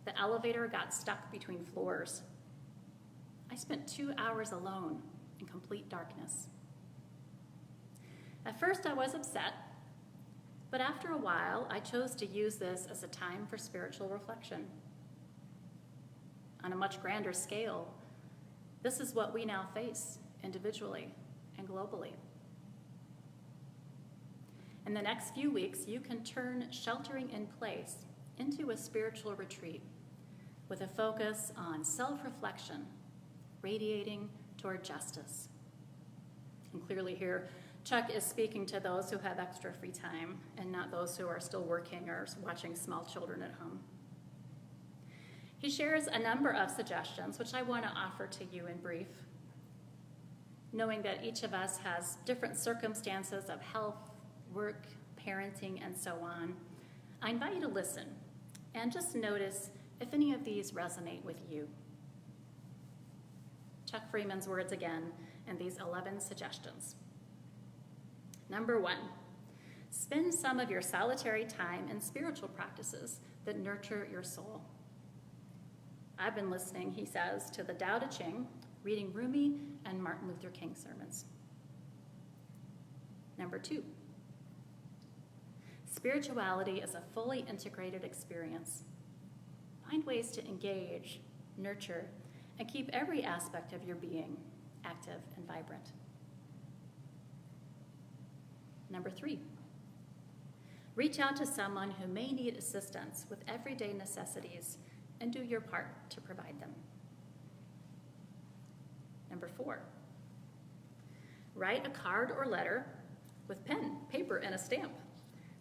S1: The elevator got stuck between floors. I spent 2 hours alone in complete darkness. At first I was upset, but after a while I chose to use this as a time for spiritual reflection. On a much grander scale, this is what we now face individually and globally. In the next few weeks, you can turn sheltering in place into a spiritual retreat with a focus on self-reflection, radiating toward justice." And clearly here, Chuck is speaking to those who have extra free time and not those who are still working or watching small children at home. He shares a number of suggestions, which I want to offer to you in brief. Knowing that each of us has different circumstances of health, work, parenting, and so on, I invite you to listen and just notice if any of these resonate with you. Chuck Freeman's words again in these 11 suggestions. Number 1, spend some of your solitary time in spiritual practices that nurture your soul. I've been listening, he says, to the Tao Te Ching, reading Rumi and Martin Luther King sermons. Number 2, spirituality is a fully integrated experience. Find ways to engage, nurture, and keep every aspect of your being active and vibrant. Number 3, reach out to someone who may need assistance with everyday necessities and do your part to provide them. Number 4, write a card or letter with pen, paper, and a stamp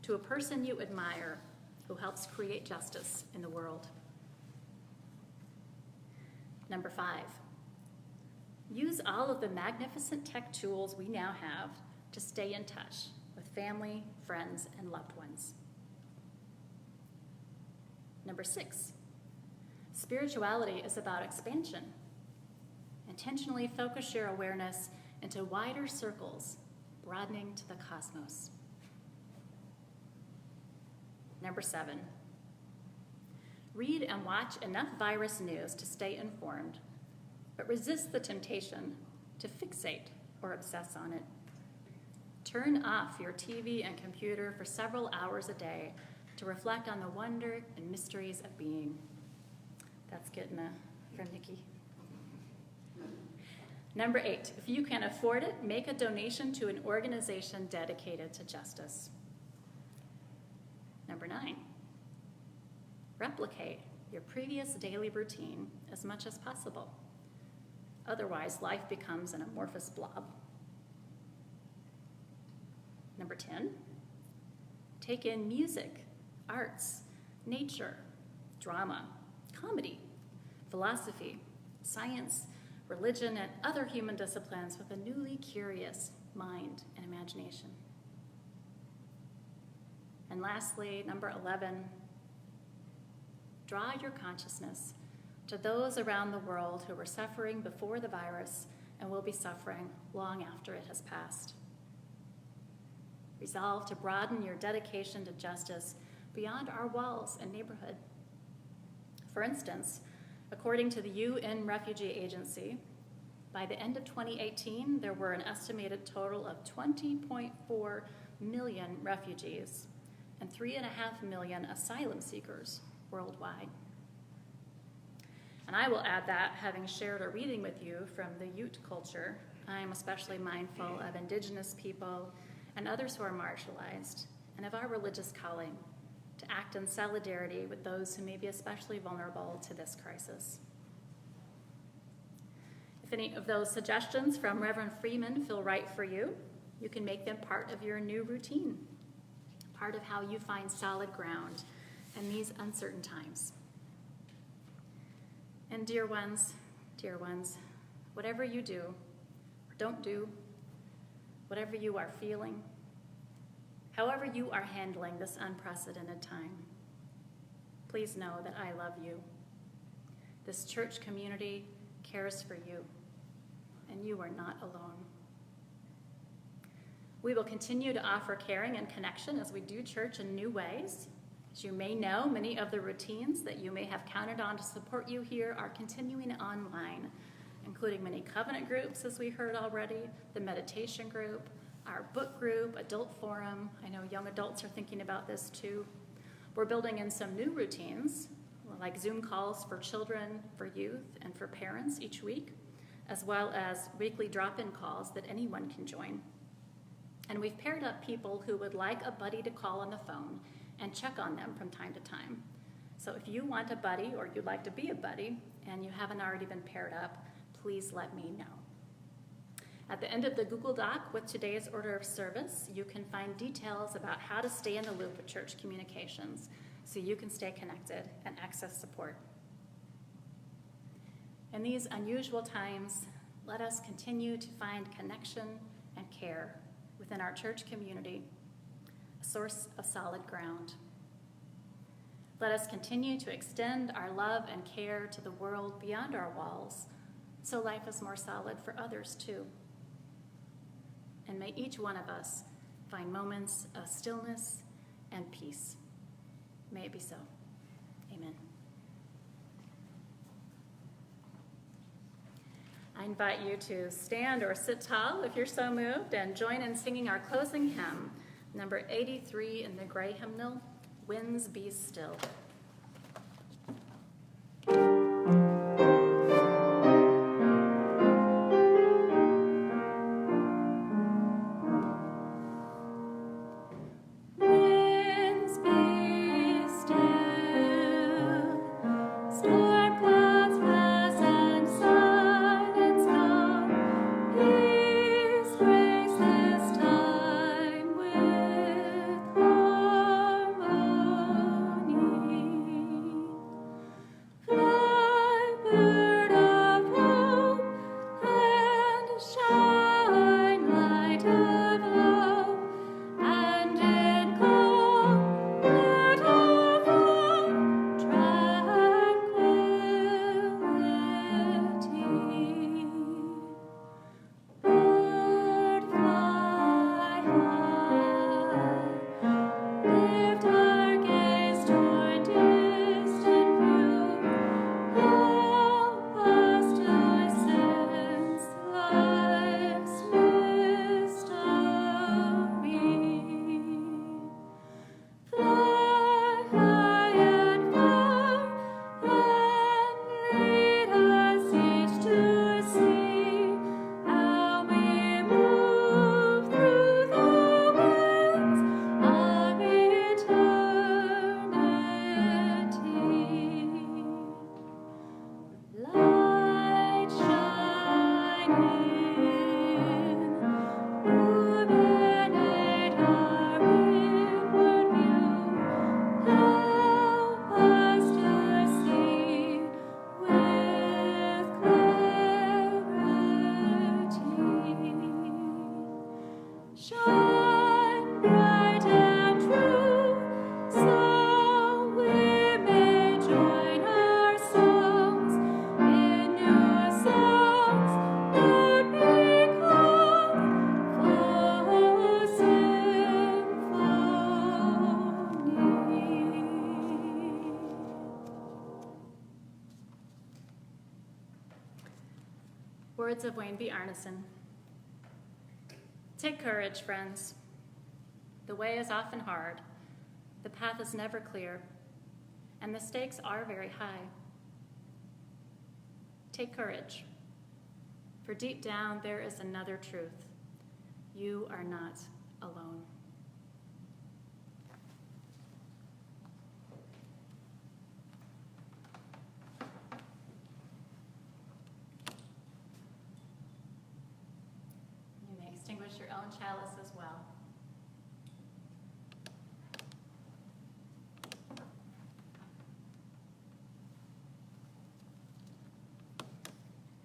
S1: to a person you admire who helps create justice in the world. Number 5, use all of the magnificent tech tools we now have to stay in touch with family, friends, and loved ones. Number 6, spirituality is about expansion. Intentionally focus your awareness into wider circles, broadening to the cosmos. Number 7, read and watch enough virus news to stay informed, but resist the temptation to fixate or obsess on it. Turn off your TV and computer for several hours a day to reflect on the wonder and mysteries of being. That's getting from Nikki. Number 8, if you can afford it, make a donation to an organization dedicated to justice. Number 9, replicate your previous daily routine as much as possible. Otherwise, life becomes an amorphous blob. Number 10, take in music, arts, nature, drama, comedy, philosophy, science, religion, and other human disciplines with a newly curious mind and imagination. And lastly, number 11, draw your consciousness to those around the world who were suffering before the virus and will be suffering long after it has passed. Resolve to broaden your dedication to justice beyond our walls and neighborhood. For instance, according to the UN Refugee Agency, by the end of 2018, there were an estimated total of 20.4 million refugees and 3.5 million asylum seekers worldwide. And I will add that, having shared a reading with you from the Ute culture, I am especially mindful of Indigenous people and others who are marginalized, and of our religious calling to act in solidarity with those who may be especially vulnerable to this crisis. If any of those suggestions from Reverend Freeman feel right for you, you can make them part of your new routine, part of how you find solid ground in these uncertain times. And dear ones, whatever you do or don't do, whatever you are feeling, however you are handling this unprecedented time, please know that I love you. This church community cares for you, and you are not alone. We will continue to offer caring and connection as we do church in new ways. As you may know, many of the routines that you may have counted on to support you here are continuing online, including many covenant groups, as we heard already, the meditation group, our book group, adult forum. I know young adults are thinking about this too. We're building in some new routines, like Zoom calls for children, for youth, and for parents each week, as well as weekly drop-in calls that anyone can join. And we've paired up people who would like a buddy to call on the phone and check on them from time to time. So if you want a buddy or you'd like to be a buddy and you haven't already been paired up, please let me know. At the end of the Google Doc with today's order of service, you can find details about how to stay in the loop with church communications so you can stay connected and access support. In these unusual times, let us continue to find connection and care within our church community, a source of solid ground. Let us continue to extend our love and care to the world beyond our walls, so life is more solid for others too. And may each one of us find moments of stillness and peace. May it be so. Amen. I invite you to stand or sit tall if you're so moved and join in singing our closing hymn, number 83 in the Gray Hymnal, Winds Be Still.
S3: Harmony.
S1: Shine, light of love, and in calm let of tranquility. Bird fly high, lift our gaze toward distant view. Help us to sense life's mystery. Fly high and far, and lead us each to see how we move through the winds of eternity. Light shining, illuminate our inward view. Help us to see with clarity. Shine bright and true, so we may join our songs in new songs that become full symphony. Words of Wayne B. Arneson. Take courage, friends. The way is often hard, the path is never clear, and the stakes are very high. Take courage, for deep down there is another truth. You are not alone. You may extinguish your own chalice as well.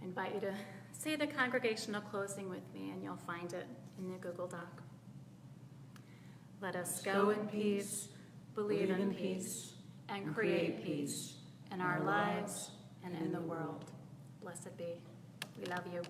S1: I invite you to say the congregational closing with me, and you'll find it in the Google Doc. Let us go in peace, believe in peace, and create peace in our lives and in the world. Blessed be. We love you.